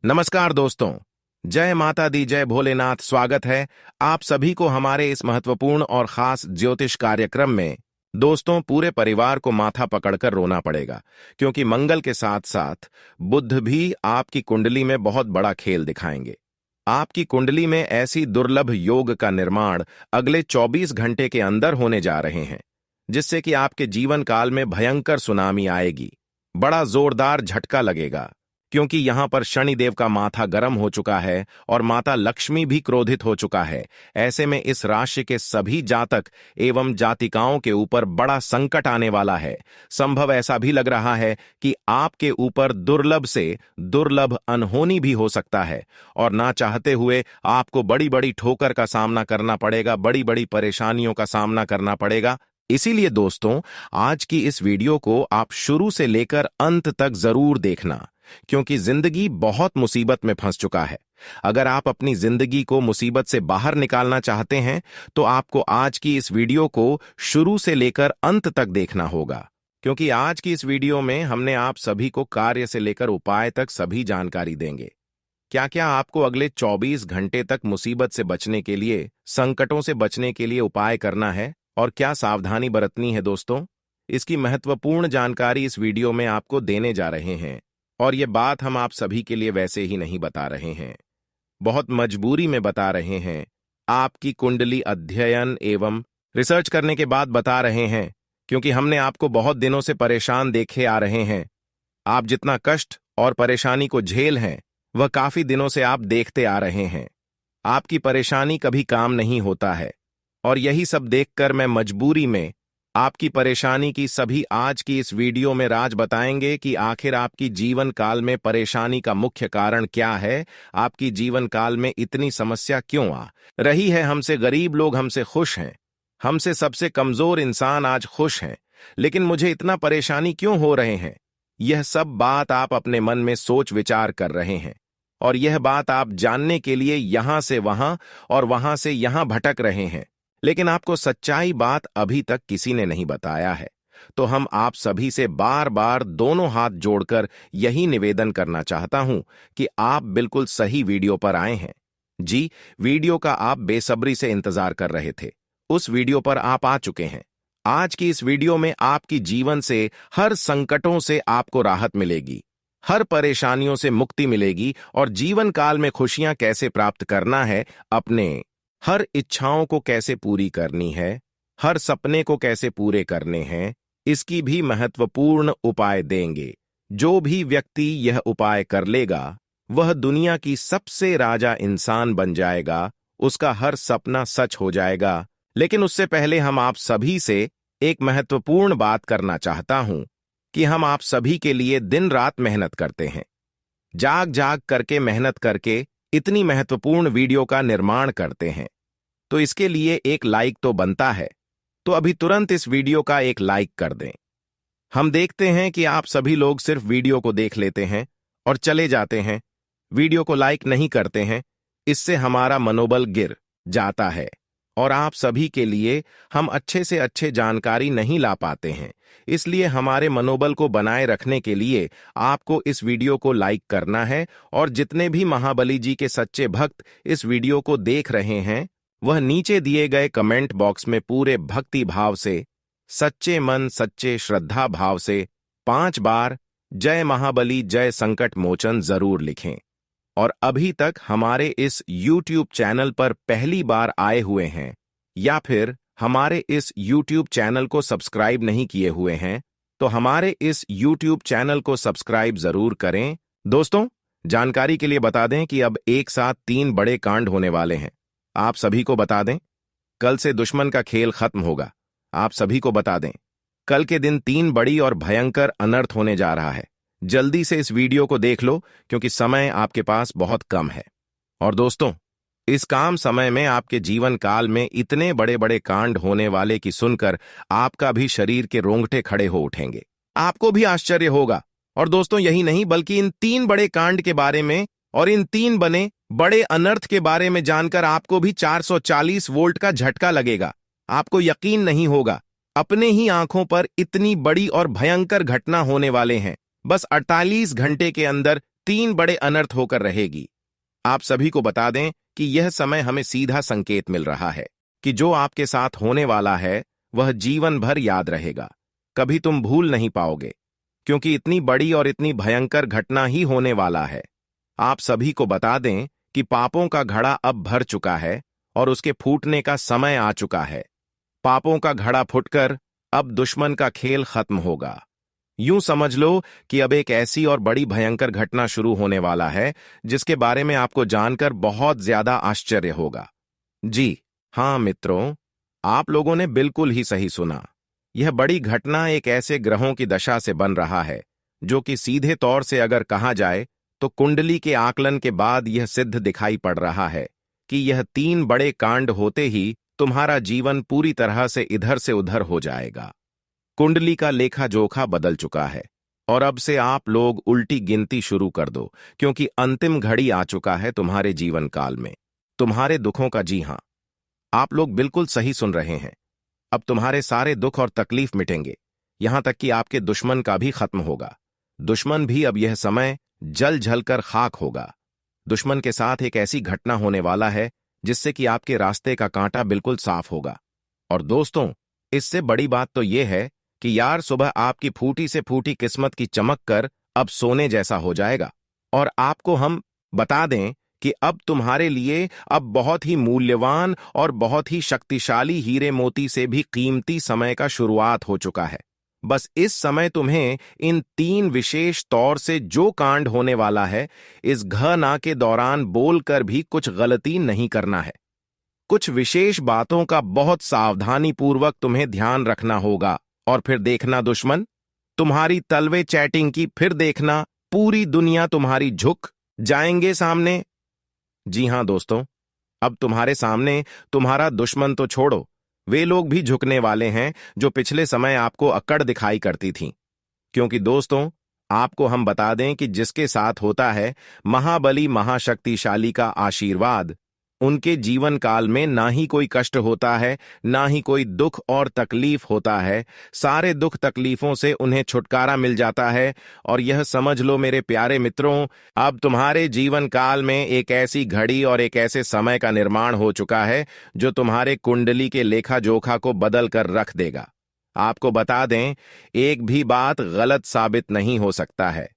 नमस्कार दोस्तों। जय माता दी, जय भोलेनाथ। स्वागत है आप सभी को हमारे इस महत्वपूर्ण और खास ज्योतिष कार्यक्रम में। दोस्तों, पूरे परिवार को माथा पकड़कर रोना पड़ेगा, क्योंकि मंगल के साथ साथ बुध भी आपकी कुंडली में बहुत बड़ा खेल दिखाएंगे। आपकी कुंडली में ऐसी दुर्लभ योग का निर्माण अगले 24 घंटे के अंदर होने जा रहे हैं, जिससे कि आपके जीवन काल में भयंकर सुनामी आएगी। बड़ा जोरदार झटका लगेगा, क्योंकि यहां पर शनिदेव का माथा गर्म हो चुका है और माता लक्ष्मी भी क्रोधित हो चुका है। ऐसे में इस राशि के सभी जातक एवं जातिकाओं के ऊपर बड़ा संकट आने वाला है। संभव ऐसा भी लग रहा है कि आपके ऊपर दुर्लभ से दुर्लभ अनहोनी भी हो सकता है, और ना चाहते हुए आपको बड़ी बड़ी ठोकर का सामना करना पड़ेगा, बड़ी बड़ी परेशानियों का सामना करना पड़ेगा। इसीलिए दोस्तों, आज की इस वीडियो को आप शुरू से लेकर अंत तक जरूर देखना, क्योंकि जिंदगी बहुत मुसीबत में फंस चुका है। अगर आप अपनी जिंदगी को मुसीबत से बाहर निकालना चाहते हैं, तो आपको आज की इस वीडियो को शुरू से लेकर अंत तक देखना होगा, क्योंकि आज की इस वीडियो में हमने आप सभी को कार्य से लेकर उपाय तक सभी जानकारी देंगे। क्या क्या आपको अगले 24 घंटे तक मुसीबत से बचने के लिए, संकटों से बचने के लिए उपाय करना है, और क्या सावधानी बरतनी है दोस्तों, इसकी महत्वपूर्ण जानकारी इस वीडियो में आपको देने जा रहे हैं। और ये बात हम आप सभी के लिए वैसे ही नहीं बता रहे हैं, बहुत मजबूरी में बता रहे हैं। आपकी कुंडली अध्ययन एवं रिसर्च करने के बाद बता रहे हैं, क्योंकि हमने आपको बहुत दिनों से परेशान देखे आ रहे हैं। आप जितना कष्ट और परेशानी को झेल हैं, वह काफी दिनों से आप देखते आ रहे हैं। आपकी परेशानी कभी काम नहीं होता है, और यही सब देखकर मैं मजबूरी में आपकी परेशानी की सभी आज की इस वीडियो में राज बताएंगे कि आखिर आपकी जीवन काल में परेशानी का मुख्य कारण क्या है। आपकी जीवन काल में इतनी समस्या क्यों आ रही है। हमसे गरीब लोग हमसे खुश हैं, हमसे सबसे कमजोर इंसान आज खुश हैं, लेकिन मुझे इतना परेशानी क्यों हो रहे हैं। यह सब बात आप अपने मन में सोच विचार कर रहे हैं, और यह बात आप जानने के लिए यहां से वहां और वहां से यहां भटक रहे हैं, लेकिन आपको सच्चाई बात अभी तक किसी ने नहीं बताया है। तो हम आप सभी से बार बार दोनों हाथ जोड़कर यही निवेदन करना चाहता हूं कि आप बिल्कुल सही वीडियो पर आए हैं। जी, वीडियो का आप बेसब्री से इंतजार कर रहे थे, उस वीडियो पर आप आ चुके हैं। आज की इस वीडियो में आपकी जीवन से हर संकटों से आपको राहत मिलेगी, हर परेशानियों से मुक्ति मिलेगी, और जीवन काल में खुशियां कैसे प्राप्त करना है, अपने हर इच्छाओं को कैसे पूरी करनी है, हर सपने को कैसे पूरे करने हैं, इसकी भी महत्वपूर्ण उपाय देंगे। जो भी व्यक्ति यह उपाय कर लेगा, वह दुनिया की सबसे राजा इंसान बन जाएगा, उसका हर सपना सच हो जाएगा। लेकिन उससे पहले हम आप सभी से एक महत्वपूर्ण बात करना चाहता हूं कि हम आप सभी के लिए दिन रात मेहनत करते हैं, जाग जाग करके मेहनत करके इतनी महत्वपूर्ण वीडियो का निर्माण करते हैं, तो इसके लिए एक लाइक तो बनता है। तो अभी तुरंत इस वीडियो का एक लाइक कर दें। हम देखते हैं कि आप सभी लोग सिर्फ वीडियो को देख लेते हैं और चले जाते हैं, वीडियो को लाइक नहीं करते हैं। इससे हमारा मनोबल गिर जाता है, और आप सभी के लिए हम अच्छे से अच्छे जानकारी नहीं ला पाते हैं। इसलिए हमारे मनोबल को बनाए रखने के लिए आपको इस वीडियो को लाइक करना है, और जितने भी महाबली जी के सच्चे भक्त इस वीडियो को देख रहे हैं, वह नीचे दिए गए कमेंट बॉक्स में पूरे भक्ति भाव से, सच्चे मन सच्चे श्रद्धा भाव से 5 बार जय महाबली जय संकट मोचन जरूर लिखें। और अभी तक हमारे इस YouTube चैनल पर पहली बार आए हुए हैं, या फिर हमारे इस YouTube चैनल को सब्सक्राइब नहीं किए हुए हैं, तो हमारे इस YouTube चैनल को सब्सक्राइब जरूर करें। दोस्तों, जानकारी के लिए बता दें कि अब एक साथ 3 बड़े कांड होने वाले हैं। आप सभी को बता दें, कल से दुश्मन का खेल खत्म होगा। आप सभी को बता दें, कल के दिन 3 बड़ी और भयंकर अनर्थ होने जा रहा है। जल्दी से इस वीडियो को देख लो, क्योंकि समय आपके पास बहुत कम है। और दोस्तों, इस काम समय में आपके जीवन काल में इतने बड़े बड़े कांड होने वाले कि सुनकर आपका भी शरीर के रोंगटे खड़े हो उठेंगे, आपको भी आश्चर्य होगा। और दोस्तों, यही नहीं बल्कि इन 3 बड़े कांड के बारे में और इन 3 बने बड़े अनर्थ के बारे में जानकर आपको भी 440 वोल्ट का झटका लगेगा। आपको यकीन नहीं होगा, अपने ही आंखों पर इतनी बड़ी और भयंकर घटना होने वाले हैं। बस 48 घंटे के अंदर तीन बड़े अनर्थ होकर रहेगी। आप सभी को बता दें कि यह समय हमें सीधा संकेत मिल रहा है कि जो आपके साथ होने वाला है वह जीवन भर याद रहेगा, कभी तुम भूल नहीं पाओगे, क्योंकि इतनी बड़ी और इतनी भयंकर घटना ही होने वाला है। आप सभी को बता दें कि पापों का घड़ा अब भर चुका है और उसके फूटने का समय आ चुका है। पापों का घड़ा फुटकर अब दुश्मन का खेल खत्म होगा। यूं समझ लो कि अब एक ऐसी और बड़ी भयंकर घटना शुरू होने वाला है जिसके बारे में आपको जानकर बहुत ज्यादा आश्चर्य होगा। जी हां मित्रों, आप लोगों ने बिल्कुल ही सही सुना। यह बड़ी घटना एक ऐसे ग्रहों की दशा से बन रहा है जो कि सीधे तौर से अगर कहा जाए तो कुंडली के आकलन के बाद यह सिद्ध दिखाई पड़ रहा है कि यह तीन बड़े कांड होते ही तुम्हारा जीवन पूरी तरह से इधर से उधर हो जाएगा। कुंडली का लेखा जोखा बदल चुका है और अब से आप लोग उल्टी गिनती शुरू कर दो, क्योंकि अंतिम घड़ी आ चुका है तुम्हारे जीवन काल में, तुम्हारे दुखों का। जी हां, आप लोग बिल्कुल सही सुन रहे हैं। अब तुम्हारे सारे दुख और तकलीफ मिटेंगे, यहां तक कि आपके दुश्मन का भी खत्म होगा। दुश्मन भी अब यह समय जल जल कर खाक होगा। दुश्मन के साथ एक ऐसी घटना होने वाला है जिससे कि आपके रास्ते का कांटा बिल्कुल साफ होगा। और दोस्तों, इससे बड़ी बात तो यह है कि यार सुबह आपकी फूटी से फूटी किस्मत की चमक कर अब सोने जैसा हो जाएगा। और आपको हम बता दें कि अब तुम्हारे लिए अब बहुत ही मूल्यवान और बहुत ही शक्तिशाली हीरे मोती से भी कीमती समय का शुरुआत हो चुका है। बस इस समय तुम्हें इन तीन विशेष तौर से जो कांड होने वाला है, इस घना के दौरान बोलकर भी कुछ गलती नहीं करना है। कुछ विशेष बातों का बहुत सावधानी पूर्वक तुम्हें ध्यान रखना होगा। और फिर देखना दुश्मन, तुम्हारी तलवे चैटिंग की फिर देखना पूरी दुनिया तुम्हारी झुक जाएंगे सामने। जी हां दोस्तों, अब तुम्हारे सामने तुम्हारा दुश्मन तो छोड़ो, वे लोग भी झुकने वाले हैं जो पिछले समय आपको अक्कड़ दिखाई करती थीं। क्योंकि दोस्तों, आपको हम बता दें कि जिसके साथ होता है महाबली महाशक्तिशाली का आशीर्वाद, उनके जीवन काल में ना ही कोई कष्ट होता है, ना ही कोई दुख और तकलीफ होता है। सारे दुख तकलीफों से उन्हें छुटकारा मिल जाता है। और यह समझ लो मेरे प्यारे मित्रों, अब तुम्हारे जीवन काल में एक ऐसी घड़ी और एक ऐसे समय का निर्माण हो चुका है जो तुम्हारे कुंडली के लेखा जोखा को बदल कर रख देगा। आपको बता दें, एक भी बात गलत साबित नहीं हो सकता है।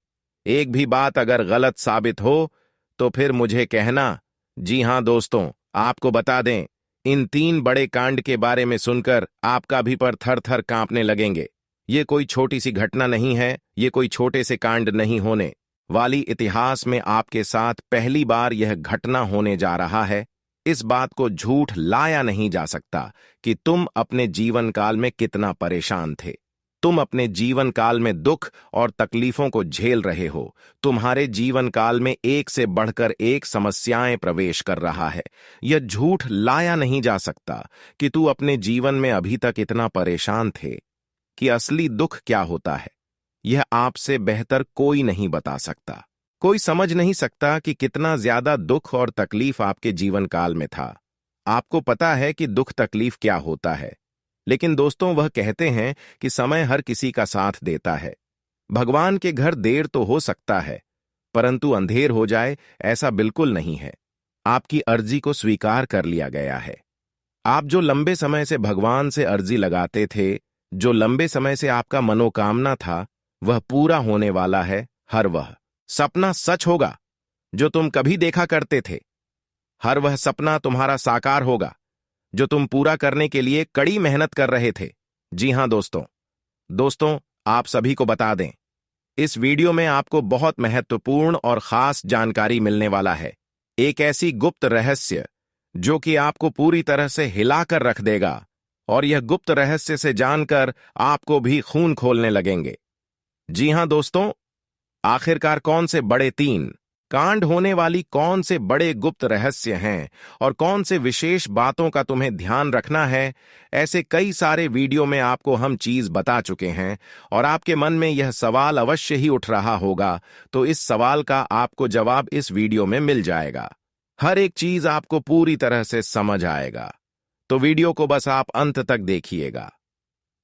एक भी बात अगर गलत साबित हो तो फिर मुझे कहना। जी हां दोस्तों, आपको बता दें, इन तीन बड़े कांड के बारे में सुनकर आपका भी पर थर थर कांपने लगेंगे। ये कोई छोटी सी घटना नहीं है, ये कोई छोटे से कांड नहीं होने वाली। इतिहास में आपके साथ पहली बार यह घटना होने जा रहा है। इस बात को झूठ लाया नहीं जा सकता कि तुम अपने जीवन काल में कितना परेशान थे। तुम अपने जीवन काल में दुख और तकलीफों को झेल रहे हो। तुम्हारे जीवन काल में एक से बढ़कर एक समस्याएं प्रवेश कर रहा है। यह झूठ लाया नहीं जा सकता कि तू अपने जीवन में अभी तक इतना परेशान थे कि असली दुख क्या होता है यह आपसे बेहतर कोई नहीं बता सकता। कोई समझ नहीं सकता कि कितना ज्यादा दुख और तकलीफ आपके जीवन काल में था। आपको पता है कि दुख तकलीफ क्या होता है, लेकिन दोस्तों, वह कहते हैं कि समय हर किसी का साथ देता है। भगवान के घर देर तो हो सकता है, परंतु अंधेर हो जाए ऐसा बिल्कुल नहीं है। आपकी अर्जी को स्वीकार कर लिया गया है। आप जो लंबे समय से भगवान से अर्जी लगाते थे, जो लंबे समय से आपका मनोकामना था, वह पूरा होने वाला है। हर वह सपना सच होगा जो तुम कभी देखा करते थे। हर वह सपना तुम्हारा साकार होगा जो तुम पूरा करने के लिए कड़ी मेहनत कर रहे थे। जी हां दोस्तों, आप सभी को बता दें, इस वीडियो में आपको बहुत महत्वपूर्ण और खास जानकारी मिलने वाला है। एक ऐसी गुप्त रहस्य जो कि आपको पूरी तरह से हिलाकर रख देगा। और यह गुप्त रहस्य से जानकर आपको भी खून खोलने लगेंगे। जी हां दोस्तों, आखिरकार कौन से बड़े तीन कांड होने वाली कौन से बड़े गुप्त रहस्य हैं और कौन से विशेष बातों का तुम्हें ध्यान रखना है, ऐसे कई सारे वीडियो में आपको हम चीज बता चुके हैं। और आपके मन में यह सवाल अवश्य ही उठ रहा होगा, तो इस सवाल का आपको जवाब इस वीडियो में मिल जाएगा। हर एक चीज आपको पूरी तरह से समझ आएगा, तो वीडियो को बस आप अंत तक देखिएगा।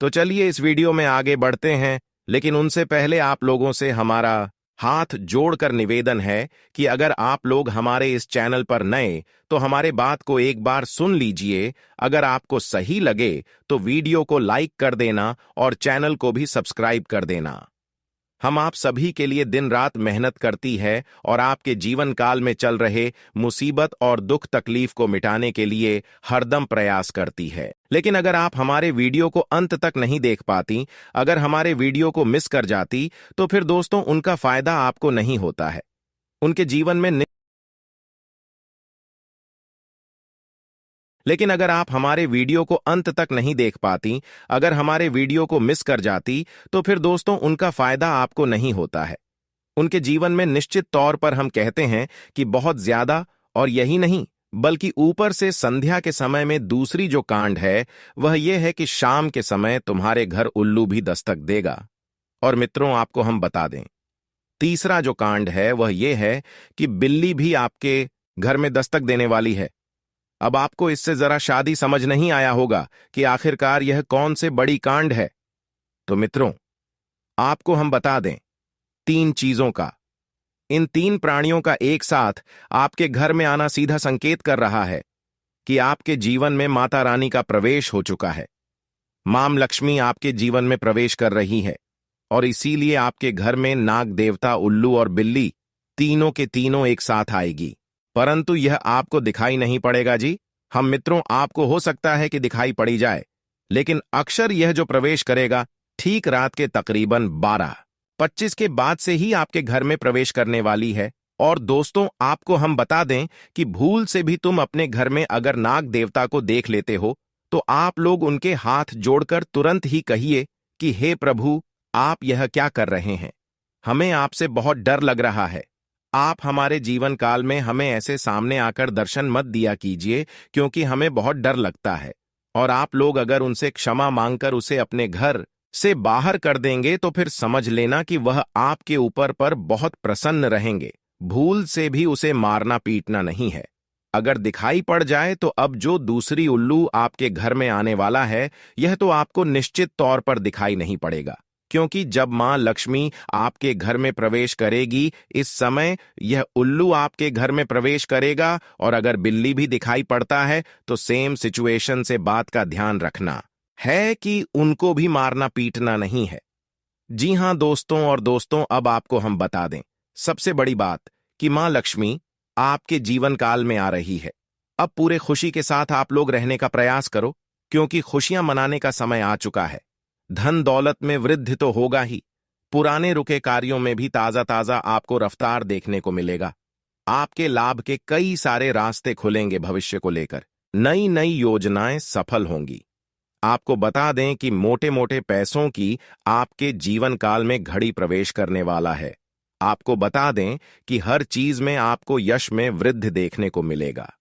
तो चलिए इस वीडियो में आगे बढ़ते हैं, लेकिन उनसे पहले आप लोगों से हमारा हाथ जोड़कर निवेदन है कि अगर आप लोग हमारे इस चैनल पर नए तो हमारे बात को एक बार सुन लीजिए। अगर आपको सही लगे तो वीडियो को लाइक कर देना और चैनल को भी सब्सक्राइब कर देना। हम आप सभी के लिए दिन रात मेहनत करती है और आपके जीवन काल में चल रहे मुसीबत और दुख तकलीफ को मिटाने के लिए हरदम प्रयास करती है। लेकिन अगर आप हमारे वीडियो को अंत तक नहीं देख पाती, अगर हमारे वीडियो को मिस कर जाती, तो फिर दोस्तों उनका फायदा आपको नहीं होता है। उनके जीवन में लेकिन अगर आप हमारे वीडियो को अंत तक नहीं देख पाती, अगर हमारे वीडियो को मिस कर जाती, तो फिर दोस्तों उनका फायदा आपको नहीं होता है। उनके जीवन में निश्चित तौर पर हम कहते हैं कि बहुत ज्यादा, और यही नहीं बल्कि ऊपर से संध्या के समय में दूसरी जो कांड है वह यह है कि शाम के समय तुम्हारे घर उल्लू भी दस्तक देगा। और मित्रों, आपको हम बता दें, तीसरा जो कांड है वह यह है कि बिल्ली भी आपके घर में दस्तक देने वाली है। अब आपको इससे जरा शादी समझ नहीं आया होगा कि आखिरकार यह कौन से बड़ी कांड है। तो मित्रों, आपको हम बता दें, 3 चीजों का, इन 3 प्राणियों का एक साथ आपके घर में आना सीधा संकेत कर रहा है कि आपके जीवन में माता रानी का प्रवेश हो चुका है। मां लक्ष्मी आपके जीवन में प्रवेश कर रही है और इसीलिए आपके घर में नाग देवता, उल्लू और बिल्ली तीनों के तीनों एक साथ आएगी। परंतु यह आपको दिखाई नहीं पड़ेगा जी। हम मित्रों, आपको हो सकता है कि दिखाई पड़ी जाए, लेकिन अक्सर यह जो प्रवेश करेगा ठीक रात के तकरीबन 12:25 के बाद से ही आपके घर में प्रवेश करने वाली है। और दोस्तों, आपको हम बता दें कि भूल से भी तुम अपने घर में अगर नाग देवता को देख लेते हो तो आप लोग उनके हाथ जोड़कर तुरंत ही कहिए कि हे प्रभु, आप यह क्या कर रहे हैं? हमें आपसे बहुत डर लग रहा है। आप हमारे जीवन काल में हमें ऐसे सामने आकर दर्शन मत दिया कीजिए, क्योंकि हमें बहुत डर लगता है। और आप लोग अगर उनसे क्षमा मांगकर उसे अपने घर से बाहर कर देंगे तो फिर समझ लेना कि वह आपके ऊपर पर बहुत प्रसन्न रहेंगे। भूल से भी उसे मारना पीटना नहीं है। अगर दिखाई पड़ जाए तो अब जो दूसरी उल्लू आपके घर में आने वाला है, यह तो आपको निश्चित तौर पर दिखाई नहीं पड़ेगा, क्योंकि जब मां लक्ष्मी आपके घर में प्रवेश करेगी, इस समय यह उल्लू आपके घर में प्रवेश करेगा। और अगर बिल्ली भी दिखाई पड़ता है तो सेम सिचुएशन से बात का ध्यान रखना है कि उनको भी मारना पीटना नहीं है। जी हां दोस्तों, और दोस्तों अब आपको हम बता दें सबसे बड़ी बात कि मां लक्ष्मी आपके जीवन काल में आ रही है। अब पूरे खुशी के साथ आप लोग रहने का प्रयास करो, क्योंकि खुशियां मनाने का समय आ चुका है। धन दौलत में वृद्धि तो होगा ही, पुराने रुके कार्यों में भी ताजा ताजा आपको रफ्तार देखने को मिलेगा। आपके लाभ के कई सारे रास्ते खुलेंगे। भविष्य को लेकर नई नई योजनाएं सफल होंगी। आपको बता दें कि मोटे मोटे पैसों की आपके जीवन काल में घड़ी प्रवेश करने वाला है। आपको बता दें कि हर चीज में आपको यश में वृद्धि देखने को मिलेगा।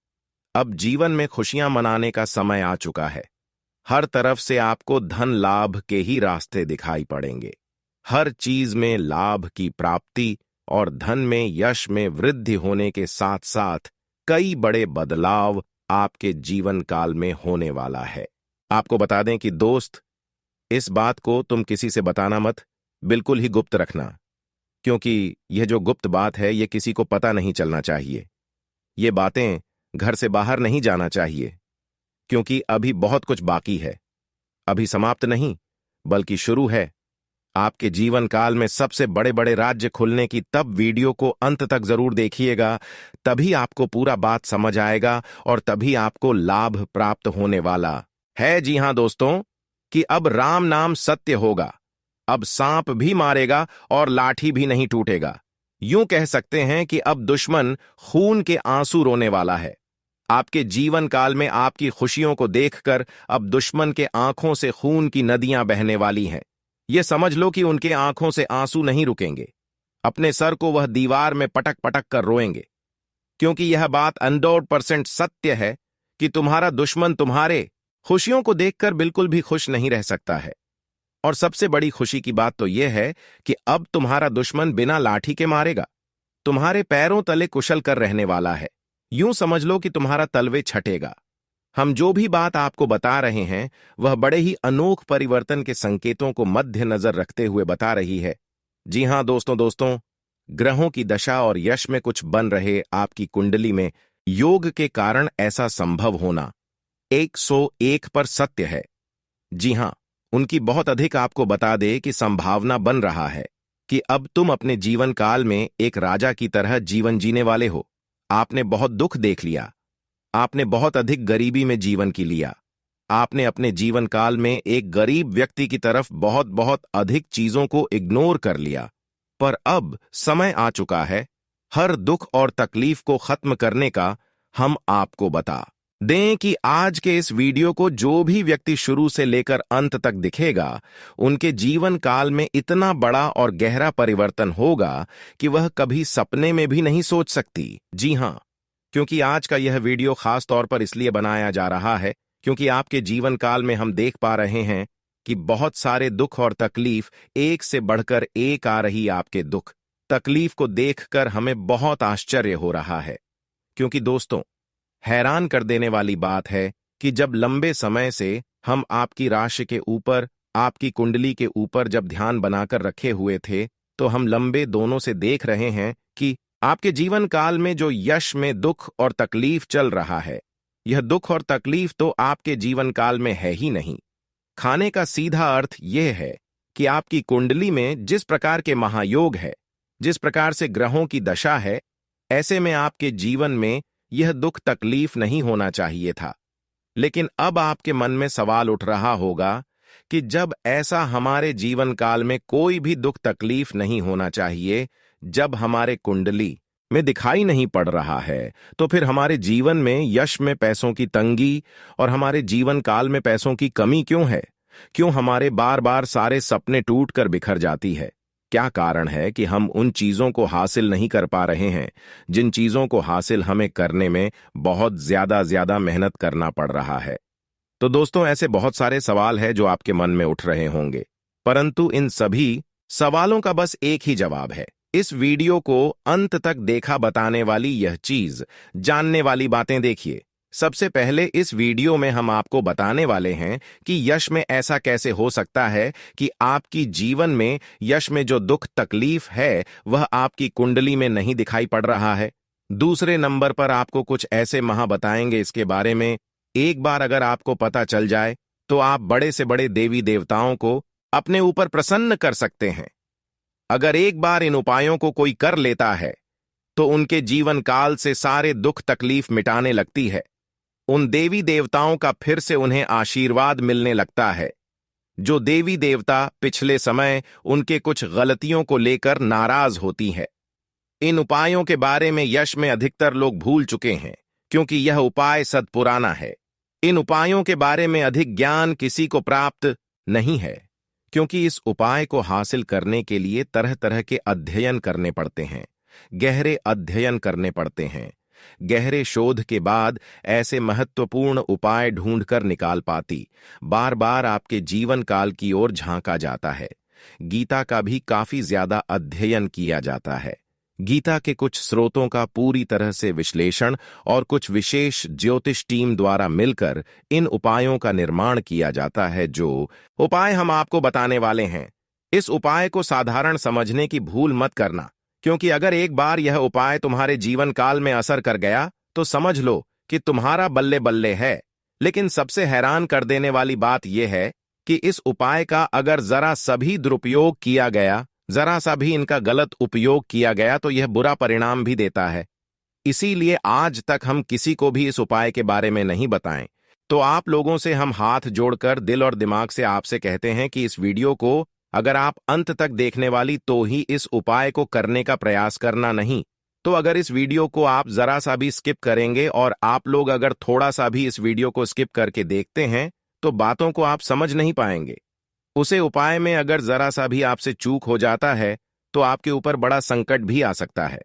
अब जीवन में खुशियां मनाने का समय आ चुका है। हर तरफ से आपको धन लाभ के ही रास्ते दिखाई पड़ेंगे। हर चीज में लाभ की प्राप्ति और धन में यश में वृद्धि होने के साथ साथ कई बड़े बदलाव आपके जीवन काल में होने वाला है। आपको बता दें कि दोस्त, इस बात को तुम किसी से बताना मत, बिल्कुल ही गुप्त रखना, क्योंकि यह जो गुप्त बात है यह किसी को पता नहीं चलना चाहिए। ये बातें घर से बाहर नहीं जाना चाहिए, क्योंकि अभी बहुत कुछ बाकी है। अभी समाप्त नहीं बल्कि शुरू है। आपके जीवन काल में सबसे बड़े बड़े राज्य खुलने की तब वीडियो को अंत तक जरूर देखिएगा, तभी आपको पूरा बात समझ आएगा और तभी आपको लाभ प्राप्त होने वाला है। जी हां दोस्तों, कि अब राम नाम सत्य होगा। अब सांप भी मारेगा और लाठी भी नहीं टूटेगा। यूं कह सकते हैं कि अब दुश्मन खून के आंसू रोने वाला है। आपके जीवन काल में आपकी खुशियों को देखकर अब दुश्मन के आंखों से खून की नदियां बहने वाली हैं। यह समझ लो कि उनके आंखों से आंसू नहीं रुकेंगे। अपने सर को वह दीवार में पटक पटक कर रोएंगे, क्योंकि यह बात 100% सत्य है कि तुम्हारा दुश्मन तुम्हारे खुशियों को देखकर बिल्कुल भी खुश नहीं रह सकता है। और सबसे बड़ी खुशी की बात तो यह है कि अब तुम्हारा दुश्मन बिना लाठी के मारेगा, तुम्हारे पैरों तले कुशल कर रहने वाला है। यूं समझ लो कि तुम्हारा तलवे छटेगा। हम जो भी बात आपको बता रहे हैं वह बड़े ही अनोख परिवर्तन के संकेतों को मद्देनजर रखते हुए बता रही है। जी हां दोस्तों, ग्रहों की दशा और यश में कुछ बन रहे आपकी कुंडली में योग के कारण ऐसा संभव होना 101 पर सत्य है। जी हां, उनकी बहुत अधिक आपको बता दे कि संभावना बन रहा है कि अब तुम अपने जीवन काल में एक राजा की तरह जीवन जीने वाले हो। आपने बहुत दुख देख लिया, आपने बहुत अधिक गरीबी में जीवन की लिया, आपने अपने जीवन काल में एक गरीब व्यक्ति की तरफ बहुत बहुत अधिक चीजों को इग्नोर कर लिया। पर अब समय आ चुका है हर दुख और तकलीफ को खत्म करने का। हम आपको बता दें कि आज के इस वीडियो को जो भी व्यक्ति शुरू से लेकर अंत तक दिखेगा, उनके जीवन काल में इतना बड़ा और गहरा परिवर्तन होगा कि वह कभी सपने में भी नहीं सोच सकती। जी हां, क्योंकि आज का यह वीडियो खास तौर पर इसलिए बनाया जा रहा है क्योंकि आपके जीवन काल में हम देख पा रहे हैं कि बहुत सारे दुख और तकलीफ एक से बढ़कर एक आ रही। आपके दुख तकलीफ को देखकर हमें बहुत आश्चर्य हो रहा है, क्योंकि दोस्तों, हैरान कर देने वाली बात है कि जब लंबे समय से हम आपकी राशि के ऊपर, आपकी कुंडली के ऊपर जब ध्यान बनाकर रखे हुए थे, तो हम लंबे दोनों से देख रहे हैं कि आपके जीवन काल में जो यश में दुख और तकलीफ चल रहा है, यह दुख और तकलीफ तो आपके जीवन काल में है ही नहीं। खाने का सीधा अर्थ यह है कि आपकी कुंडली में जिस प्रकार के महायोग है, जिस प्रकार से ग्रहों की दशा है, ऐसे में आपके जीवन में यह दुख तकलीफ नहीं होना चाहिए था। लेकिन अब आपके मन में सवाल उठ रहा होगा कि जब ऐसा हमारे जीवन काल में कोई भी दुख तकलीफ नहीं होना चाहिए, जब हमारे कुंडली में दिखाई नहीं पड़ रहा है, तो फिर हमारे जीवन में यश में पैसों की तंगी और हमारे जीवन काल में पैसों की कमी क्यों है? क्यों हमारे बार बार सारे सपने टूट कर बिखर जाती है? क्या कारण है कि हम उन चीजों को हासिल नहीं कर पा रहे हैं जिन चीजों को हासिल हमें करने में बहुत ज्यादा मेहनत करना पड़ रहा है? तो दोस्तों, ऐसे बहुत सारे सवाल हैं जो आपके मन में उठ रहे होंगे, परंतु इन सभी सवालों का बस एक ही जवाब है। इस वीडियो को अंत तक देखा बताने वाली यह चीज, जानने वाली बातें देखिए। सबसे पहले इस वीडियो में हम आपको बताने वाले हैं कि यश में ऐसा कैसे हो सकता है कि आपकी जीवन में यश में जो दुख तकलीफ है वह आपकी कुंडली में नहीं दिखाई पड़ रहा है। दूसरे नंबर पर आपको कुछ ऐसे महा बताएंगे इसके बारे में, एक बार अगर आपको पता चल जाए तो आप बड़े से बड़े देवी देवताओं को अपने ऊपर प्रसन्न कर सकते हैं। अगर एक बार इन उपायों को कोई कर लेता है तो उनके जीवन काल से सारे दुख तकलीफ मिटाने लगती है। उन देवी देवताओं का फिर से उन्हें आशीर्वाद मिलने लगता है। जो देवी देवता पिछले समय उनके कुछ गलतियों को लेकर नाराज होती है। इन उपायों के बारे में यश में अधिकतर लोग भूल चुके हैं, क्योंकि यह उपाय सदपुराना है। इन उपायों के बारे में अधिक ज्ञान किसी को प्राप्त नहीं है, क्योंकि इस उपाय को हासिल करने के लिए तरह तरह के अध्ययन करने पड़ते हैं, गहरे अध्ययन करने पड़ते हैं। गहरे शोध के बाद ऐसे महत्वपूर्ण उपाय ढूंढकर निकाल पाती बार बार आपके जीवन काल की ओर झांका जाता है। गीता का भी काफी ज्यादा अध्ययन किया जाता है। गीता के कुछ स्रोतों का पूरी तरह से विश्लेषण और कुछ विशेष ज्योतिष टीम द्वारा मिलकर इन उपायों का निर्माण किया जाता है। जो उपाय हम आपको बताने वाले हैं, इस उपाय को साधारण समझने की भूल मत करना, क्योंकि अगर एक बार यह उपाय तुम्हारे जीवन काल में असर कर गया तो समझ लो कि तुम्हारा बल्ले बल्ले है। लेकिन सबसे हैरान कर देने वाली बात यह है कि इस उपाय का अगर जरा सा भी दुरुपयोग किया गया, जरा सा भी इनका गलत उपयोग किया गया, तो यह बुरा परिणाम भी देता है। इसीलिए आज तक हम किसी को भी इस उपाय के बारे में नहीं बताएं। तो आप लोगों से हम हाथ जोड़कर दिल और दिमाग से आपसे कहते हैं कि इस वीडियो को अगर आप अंत तक देखने वाली तो ही इस उपाय को करने का प्रयास करना, नहीं तो अगर इस वीडियो को आप जरा सा भी स्किप करेंगे और आप लोग अगर थोड़ा सा भी इस वीडियो को स्किप करके देखते हैं तो बातों को आप समझ नहीं पाएंगे। उसे उपाय में अगर जरा सा भी आपसे चूक हो जाता है तो आपके ऊपर बड़ा संकट भी आ सकता है।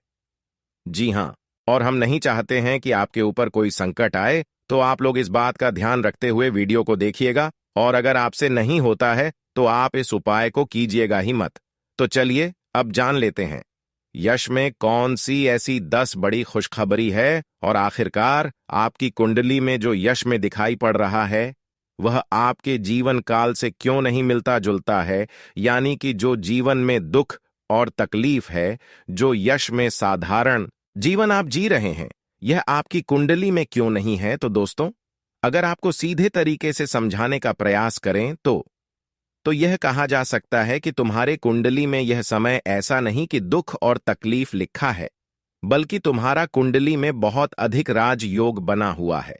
जी हां, और हम नहीं चाहते हैं कि आपके ऊपर कोई संकट आए, तो आप लोग इस बात का ध्यान रखते हुए वीडियो को देखिएगा, और अगर आपसे नहीं होता है तो आप इस उपाय को कीजिएगा ही मत। तो चलिए अब जान लेते हैं यश में कौन सी ऐसी 10 बड़ी खुशखबरी है, और आखिरकार आपकी कुंडली में जो यश में दिखाई पड़ रहा है वह आपके जीवन काल से क्यों नहीं मिलता जुलता है। यानी कि जो जीवन में दुख और तकलीफ है जो यश में साधारण जीवन आप जी रहे हैं, यह आपकी कुंडली में क्यों नहीं है? तो दोस्तों, अगर आपको सीधे तरीके से समझाने का प्रयास करें तो यह कहा जा सकता है कि तुम्हारे कुंडली में यह समय ऐसा नहीं कि दुख और तकलीफ लिखा है, बल्कि तुम्हारा कुंडली में बहुत अधिक राजयोग बना हुआ है।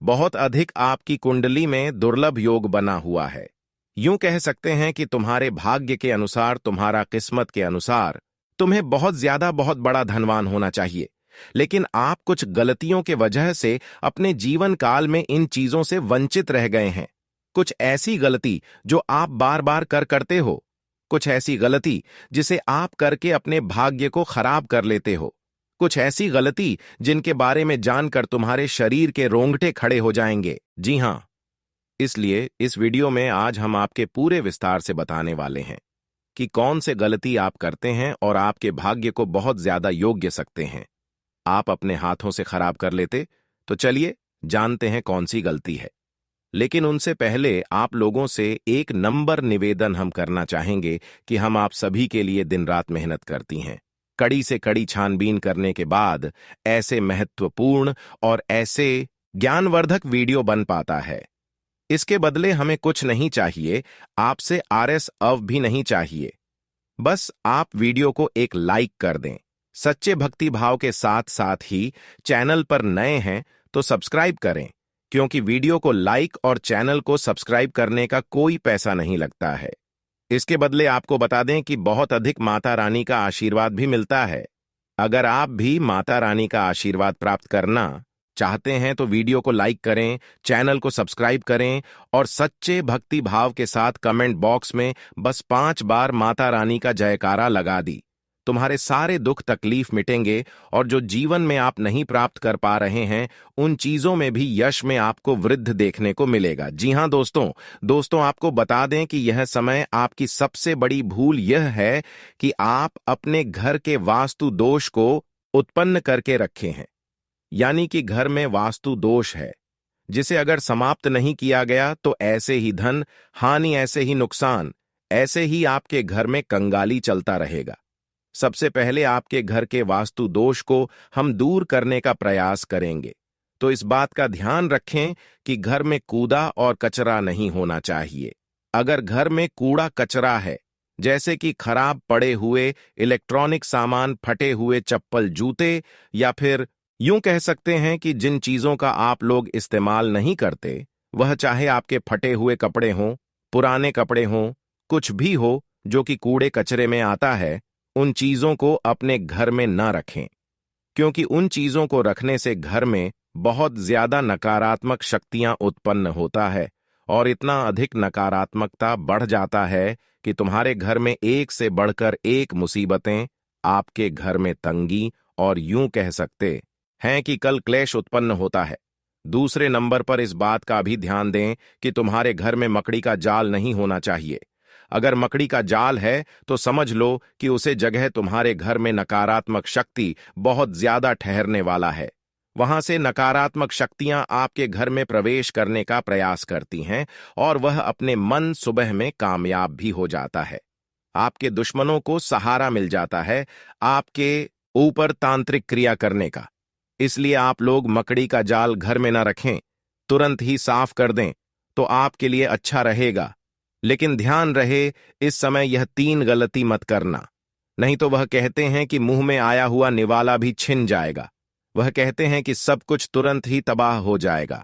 बहुत अधिक आपकी कुंडली में दुर्लभ योग बना हुआ है। यूं कह सकते हैं कि तुम्हारे भाग्य के अनुसार, तुम्हारा किस्मत के अनुसार तुम्हें बहुत ज्यादा बहुत बड़ा धनवान होना चाहिए, लेकिन आप कुछ गलतियों के वजह से अपने जीवन काल में इन चीजों से वंचित रह गए हैं। कुछ ऐसी गलती जो आप बार बार करते हो, कुछ ऐसी गलती जिसे आप करके अपने भाग्य को खराब कर लेते हो, कुछ ऐसी गलती जिनके बारे में जानकर तुम्हारे शरीर के रोंगटे खड़े हो जाएंगे। जी हां, इसलिए इस वीडियो में आज हम आपके पूरे विस्तार से बताने वाले हैं कि कौन से गलती आप करते हैं और आपके भाग्य को बहुत ज्यादा योग्य सकते हैं आप अपने हाथों से खराब कर लेते। तो चलिए जानते हैं कौन सी गलती है। लेकिन उनसे पहले आप लोगों से एक नंबर निवेदन हम करना चाहेंगे कि हम आप सभी के लिए दिन रात मेहनत करती हैं। कड़ी से कड़ी छानबीन करने के बाद ऐसे महत्वपूर्ण और ऐसे ज्ञानवर्धक वीडियो बन पाता है। इसके बदले हमें कुछ नहीं चाहिए, आपसे आरएस अव भी नहीं चाहिए। बस आप वीडियो को एक लाइक कर दें। सच्चे भक्ति भाव के साथ साथ ही चैनल पर नए हैं तो सब्सक्राइब करें, क्योंकि वीडियो को लाइक और चैनल को सब्सक्राइब करने का कोई पैसा नहीं लगता है। इसके बदले आपको बता दें कि बहुत अधिक माता रानी का आशीर्वाद भी मिलता है। अगर आप भी माता रानी का आशीर्वाद प्राप्त करना चाहते हैं तो वीडियो को लाइक करें, चैनल को सब्सक्राइब करें और सच्चे भक्ति भाव के साथ कमेंट बॉक्स में बस 5 बार माता रानी का जयकारा लगा दी। तुम्हारे सारे दुख तकलीफ मिटेंगे और जो जीवन में आप नहीं प्राप्त कर पा रहे हैं, उन चीजों में भी यश में आपको वृद्धि देखने को मिलेगा। जी हां दोस्तों, आपको बता दें कि यह समय आपकी सबसे बड़ी भूल यह है कि आप अपने घर के वास्तु दोष को उत्पन्न करके रखे हैं। यानी कि घर में वास्तु दोष है, जिसे अगर समाप्त नहीं किया गया तो ऐसे ही धन हानि, ऐसे ही नुकसान, ऐसे ही आपके घर में कंगाली चलता रहेगा। सबसे पहले आपके घर के वास्तु दोष को हम दूर करने का प्रयास करेंगे। तो इस बात का ध्यान रखें कि घर में कूड़ा और कचरा नहीं होना चाहिए। अगर घर में कूड़ा कचरा है, जैसे कि खराब पड़े हुए इलेक्ट्रॉनिक सामान, फटे हुए चप्पल, जूते, या फिर यूं कह सकते हैं कि जिन चीजों का आप लोग इस्तेमाल नहीं करते, वह चाहे आपके फटे हुए कपड़े हों, पुराने कपड़े हों, कुछ भी हो जो कि कूड़े कचरे में आता है, उन चीजों को अपने घर में न रखें, क्योंकि उन चीजों को रखने से घर में बहुत ज्यादा नकारात्मक शक्तियां उत्पन्न होता है और इतना अधिक नकारात्मकता बढ़ जाता है कि तुम्हारे घर में एक से बढ़कर एक मुसीबतें, आपके घर में तंगी और यूं कह सकते हैं कि कल क्लेश उत्पन्न होता है। दूसरे नंबर पर इस बात का भी ध्यान दें कि तुम्हारे घर में मकड़ी का जाल नहीं होना चाहिए। अगर मकड़ी का जाल है तो समझ लो कि उसे जगह तुम्हारे घर में नकारात्मक शक्ति बहुत ज्यादा ठहरने वाला है। वहां से नकारात्मक शक्तियां आपके घर में प्रवेश करने का प्रयास करती हैं और वह अपने मन सुबह में कामयाब भी हो जाता है। आपके दुश्मनों को सहारा मिल जाता है आपके ऊपर तांत्रिक क्रिया करने का। इसलिए आप लोग मकड़ी का जाल घर में न रखें, तुरंत ही साफ कर दें तो आपके लिए अच्छा रहेगा। लेकिन ध्यान रहे, इस समय यह 3 गलती मत करना, नहीं तो वह कहते हैं कि मुंह में आया हुआ निवाला भी छिन जाएगा। वह कहते हैं कि सब कुछ तुरंत ही तबाह हो जाएगा,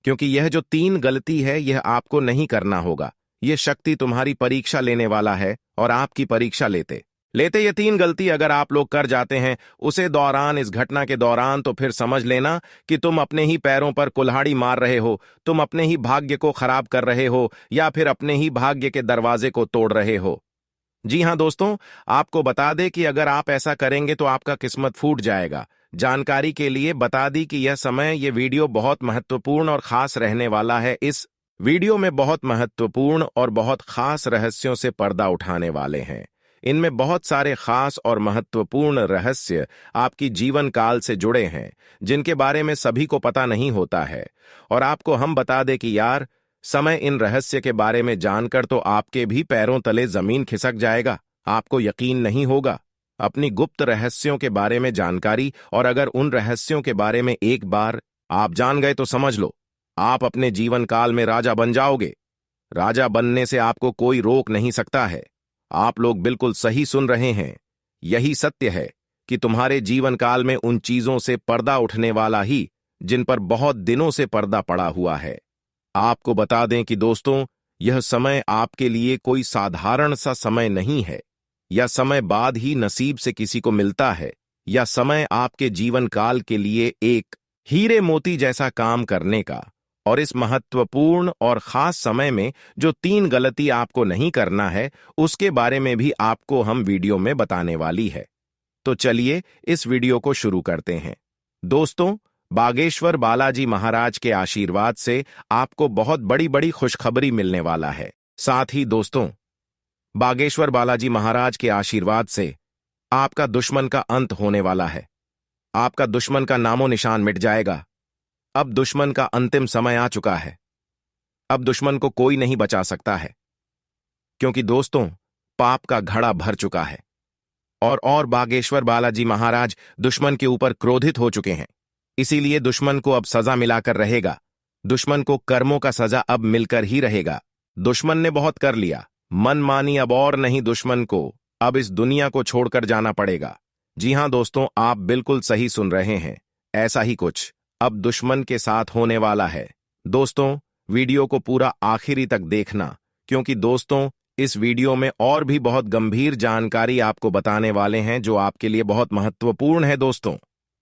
क्योंकि यह जो 3 गलती है यह आपको नहीं करना होगा। यह शक्ति तुम्हारी परीक्षा लेने वाला है और आपकी परीक्षा लेते ये 3 गलती अगर आप लोग कर जाते हैं उसे दौरान, इस घटना के दौरान, तो फिर समझ लेना कि तुम अपने ही पैरों पर कुल्हाड़ी मार रहे हो, तुम अपने ही भाग्य को खराब कर रहे हो या फिर अपने ही भाग्य के दरवाजे को तोड़ रहे हो। जी हां दोस्तों, आपको बता दें कि अगर आप ऐसा करेंगे तो आपका किस्मत फूट जाएगा। जानकारी के लिए बता दी कि यह समय, यह वीडियो बहुत महत्वपूर्ण और खास रहने वाला है। इस वीडियो में बहुत महत्वपूर्ण और बहुत खास रहस्यों से पर्दा उठाने वाले हैं। इनमें बहुत सारे खास और महत्वपूर्ण रहस्य आपकी जीवन काल से जुड़े हैं, जिनके बारे में सभी को पता नहीं होता है। और आपको हम बता दें कि यार, समय इन रहस्य के बारे में जानकर तो आपके भी पैरों तले जमीन खिसक जाएगा। आपको यकीन नहीं होगा अपनी गुप्त रहस्यों के बारे में जानकारी, और अगर उन रहस्यों के बारे में एक बार आप जान गए तो समझ लो आप अपने जीवन काल में राजा बन जाओगे। राजा बनने से आपको कोई रोक नहीं सकता है। आप लोग बिल्कुल सही सुन रहे हैं। यही सत्य है कि तुम्हारे जीवन काल में उन चीजों से पर्दा उठने वाला ही जिन पर बहुत दिनों से पर्दा पड़ा हुआ है। आपको बता दें कि दोस्तों, यह समय आपके लिए कोई साधारण सा समय नहीं है, या समय बाद ही नसीब से किसी को मिलता है, या समय आपके जीवन काल के लिए एक हीरे मोती जैसा काम करने का। और इस महत्वपूर्ण और खास समय में जो 3 गलती आपको नहीं करना है, उसके बारे में भी आपको हम वीडियो में बताने वाली है। तो चलिए इस वीडियो को शुरू करते हैं। दोस्तों, बागेश्वर बालाजी महाराज के आशीर्वाद से आपको बहुत बड़ी बड़ी खुशखबरी मिलने वाला है। साथ ही दोस्तों, बागेश्वर बालाजी महाराज के आशीर्वाद से आपका दुश्मन का अंत होने वाला है। आपका दुश्मन का नामो निशान मिट जाएगा। अब दुश्मन का अंतिम समय आ चुका है। अब दुश्मन को कोई नहीं बचा सकता है, क्योंकि दोस्तों, पाप का घड़ा भर चुका है। और बागेश्वर बालाजी महाराज दुश्मन के ऊपर क्रोधित हो चुके हैं। इसीलिए दुश्मन को अब सजा मिलाकर रहेगा। दुश्मन को कर्मों का सजा अब मिलकर ही रहेगा। दुश्मन ने बहुत कर लिया, मनमानी अब और नहीं। दुश्मन को अब इस दुनिया को छोड़कर जाना पड़ेगा। जी हां दोस्तों, आप बिल्कुल सही सुन रहे हैं। ऐसा ही कुछ अब दुश्मन के साथ होने वाला है। दोस्तों, वीडियो को पूरा आखिरी तक देखना, क्योंकि दोस्तों, इस वीडियो में और भी बहुत गंभीर जानकारी आपको बताने वाले हैं जो आपके लिए बहुत महत्वपूर्ण है। दोस्तों,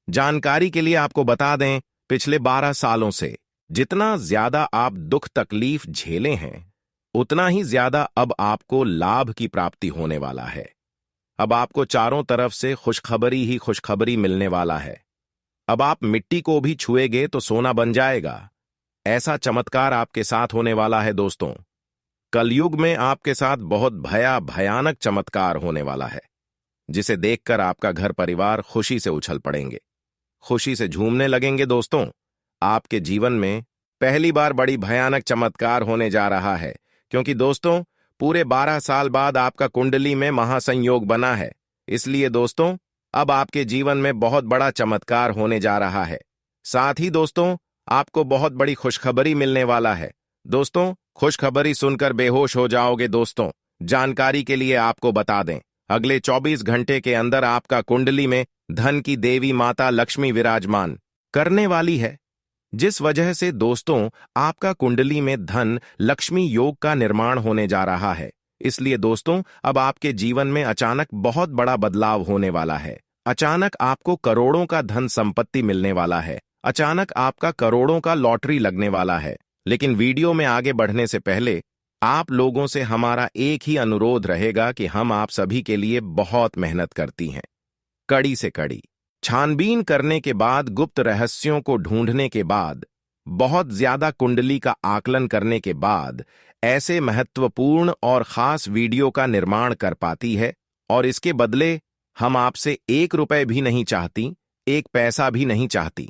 जानकारी के लिए आपको बता दें, पिछले 12 सालों से जितना ज्यादा आप दुख तकलीफ झेले हैं, उतना ही ज्यादा अब आपको लाभ की प्राप्ति होने वाला है। अब आपको चारों तरफ से खुशखबरी ही खुशखबरी मिलने वाला है। अब आप मिट्टी को भी छुएंगे तो सोना बन जाएगा। ऐसा चमत्कार आपके साथ होने वाला है। दोस्तों, कलयुग में आपके साथ बहुत भयानक चमत्कार होने वाला है, जिसे देखकर आपका घर परिवार खुशी से उछल पड़ेंगे, खुशी से झूमने लगेंगे। दोस्तों, आपके जीवन में पहली बार बड़ी भयानक चमत्कार होने जा रहा है, क्योंकि दोस्तों, पूरे 12 साल बाद आपका कुंडली में महासंयोग बना है। इसलिए दोस्तों, अब आपके जीवन में बहुत बड़ा चमत्कार होने जा रहा है। साथ ही दोस्तों, आपको बहुत बड़ी खुशखबरी मिलने वाला है। दोस्तों, खुशखबरी सुनकर बेहोश हो जाओगे। दोस्तों, जानकारी के लिए आपको बता दें, अगले 24 घंटे के अंदर आपका कुंडली में धन की देवी माता लक्ष्मी विराजमान करने वाली है, जिस वजह से दोस्तों, आपका कुंडली में धन लक्ष्मी योग का निर्माण होने जा रहा है। इसलिए दोस्तों, अब आपके जीवन में अचानक बहुत बड़ा बदलाव होने वाला है। अचानक आपको करोड़ों का धन संपत्ति मिलने वाला है। अचानक आपका करोड़ों का लॉटरी लगने वाला है। लेकिन वीडियो में आगे बढ़ने से पहले आप लोगों से हमारा एक ही अनुरोध रहेगा कि हम आप सभी के लिए बहुत मेहनत करती हैं। कड़ी से कड़ी छानबीन करने के बाद, गुप्त रहस्यों को ढूंढने के बाद, बहुत ज्यादा कुंडली का आकलन करने के बाद ऐसे महत्वपूर्ण और खास वीडियो का निर्माण कर पाती है। और इसके बदले हम आपसे 1 रुपए भी नहीं चाहती, 1 पैसा भी नहीं चाहती।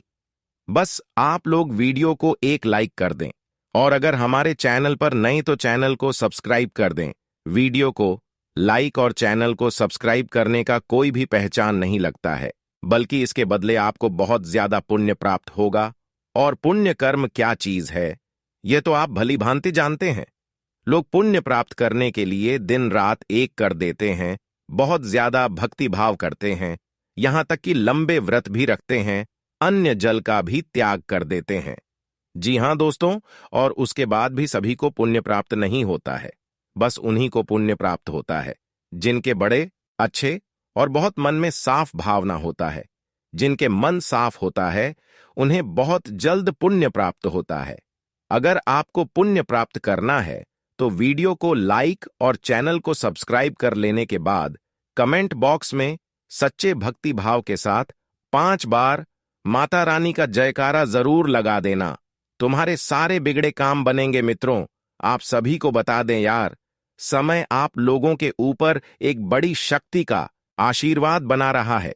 बस आप लोग वीडियो को एक लाइक कर दें, और अगर हमारे चैनल पर नए तो चैनल को सब्सक्राइब कर दें। वीडियो को लाइक और चैनल को सब्सक्राइब करने का कोई भी पहचान नहीं लगता है, बल्कि इसके बदले आपको बहुत ज्यादा पुण्य प्राप्त होगा। और पुण्य कर्म क्या चीज है, यह तो आप भली भांति जानते हैं। लोग पुण्य प्राप्त करने के लिए दिन रात एक कर देते हैं, बहुत ज्यादा भक्ति भाव करते हैं, यहां तक कि लंबे व्रत भी रखते हैं, अन्य जल का भी त्याग कर देते हैं। जी हां दोस्तों, और उसके बाद भी सभी को पुण्य प्राप्त नहीं होता है। बस उन्हीं को पुण्य प्राप्त होता है जिनके बड़े अच्छे और बहुत मन में साफ भावना होता है। जिनके मन साफ होता है, उन्हें बहुत जल्द पुण्य प्राप्त होता है। अगर आपको पुण्य प्राप्त करना है तो वीडियो को लाइक और चैनल को सब्सक्राइब कर लेने के बाद कमेंट बॉक्स में सच्चे भक्ति भाव के साथ 5 बार माता रानी का जयकारा जरूर लगा देना। तुम्हारे सारे बिगड़े काम बनेंगे। मित्रों, आप सभी को बता दें यार, समय आप लोगों के ऊपर एक बड़ी शक्ति का आशीर्वाद बना रहा है।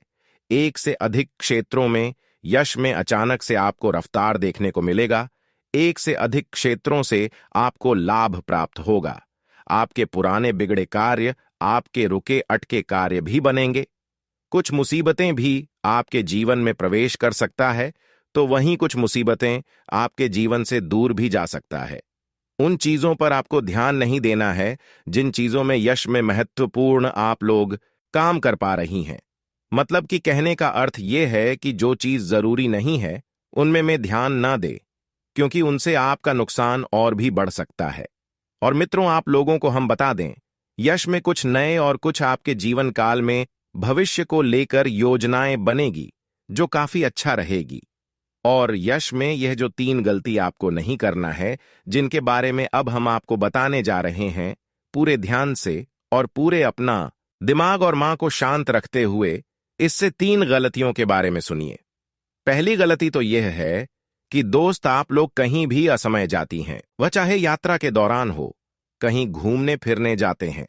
1 से अधिक क्षेत्रों में यश में अचानक से आपको रफ्तार देखने को मिलेगा। 1 से अधिक क्षेत्रों से आपको लाभ प्राप्त होगा। आपके पुराने बिगड़े कार्य आपके रुके अटके कार्य भी बनेंगे। कुछ मुसीबतें भी आपके जीवन में प्रवेश कर सकता है, तो वहीं कुछ मुसीबतें आपके जीवन से दूर भी जा सकता है। उन चीजों पर आपको ध्यान नहीं देना है जिन चीजों में यश में महत्वपूर्ण आप लोग काम कर पा रही हैं। मतलब कि कहने का अर्थ यह है कि जो चीज जरूरी नहीं है उनमें में ध्यान ना दे, क्योंकि उनसे आपका नुकसान और भी बढ़ सकता है। और मित्रों, आप लोगों को हम बता दें, यश में कुछ नए और कुछ आपके जीवन काल में भविष्य को लेकर योजनाएं बनेगी जो काफी अच्छा रहेगी। और यश में यह जो 3 गलती आपको नहीं करना है, जिनके बारे में अब हम आपको बताने जा रहे हैं, पूरे ध्यान से और पूरे अपना दिमाग और मां को शांत रखते हुए इससे 3 गलतियों के बारे में सुनिए। पहली गलती तो यह है कि दोस्त, आप लोग कहीं भी असमय जाती हैं, वह चाहे यात्रा के दौरान हो, कहीं घूमने फिरने जाते हैं।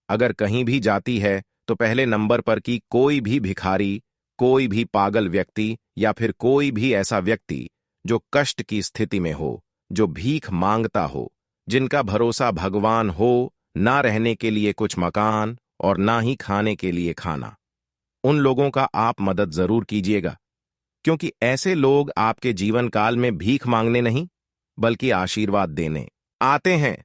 अगर कहीं भी जाती है तो पहले नंबर पर कि कोई भी भिखारी, कोई भी पागल व्यक्ति या फिर कोई भी ऐसा व्यक्ति जो कष्ट की स्थिति में हो, जो भीख मांगता हो, जिनका भरोसा भगवान हो, ना रहने के लिए कुछ मकान और ना ही खाने के लिए खाना, उन लोगों का आप मदद जरूर कीजिएगा। क्योंकि ऐसे लोग आपके जीवन काल में भीख मांगने नहीं बल्कि आशीर्वाद देने आते हैं।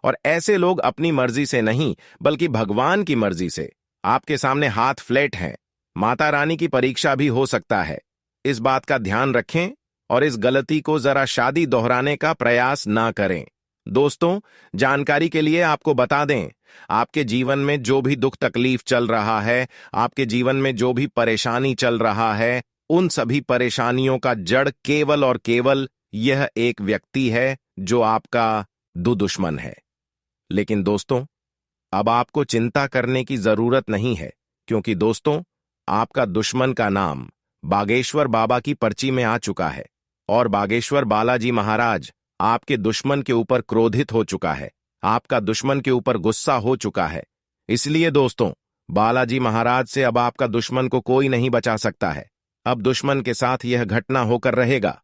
और ऐसे लोग अपनी मर्जी से नहीं बल्कि भगवान की मर्जी से आपके सामने हाथ फ्लैट हैं। माता रानी की परीक्षा भी हो सकता है। इस बात का ध्यान रखें और इस गलती को जरा शादी दोहराने का प्रयास ना करें। दोस्तों, जानकारी के लिए आपको बता दें, आपके जीवन में जो भी दुख तकलीफ चल रहा है, आपके जीवन में जो भी परेशानी चल रहा है, उन सभी परेशानियों का जड़ केवल और केवल यह एक व्यक्ति है जो आपका दुश्मन है। लेकिन दोस्तों, अब आपको चिंता करने की जरूरत नहीं है, क्योंकि दोस्तों, आपका दुश्मन का नाम बागेश्वर बाबा की पर्ची में आ चुका है और बागेश्वर बालाजी महाराज आपके दुश्मन के ऊपर क्रोधित हो चुका है, आपका दुश्मन के ऊपर गुस्सा हो चुका है। इसलिए दोस्तों, बालाजी महाराज से अब आपका दुश्मन को कोई नहीं बचा सकता है। अब दुश्मन के साथ यह घटना होकर रहेगा।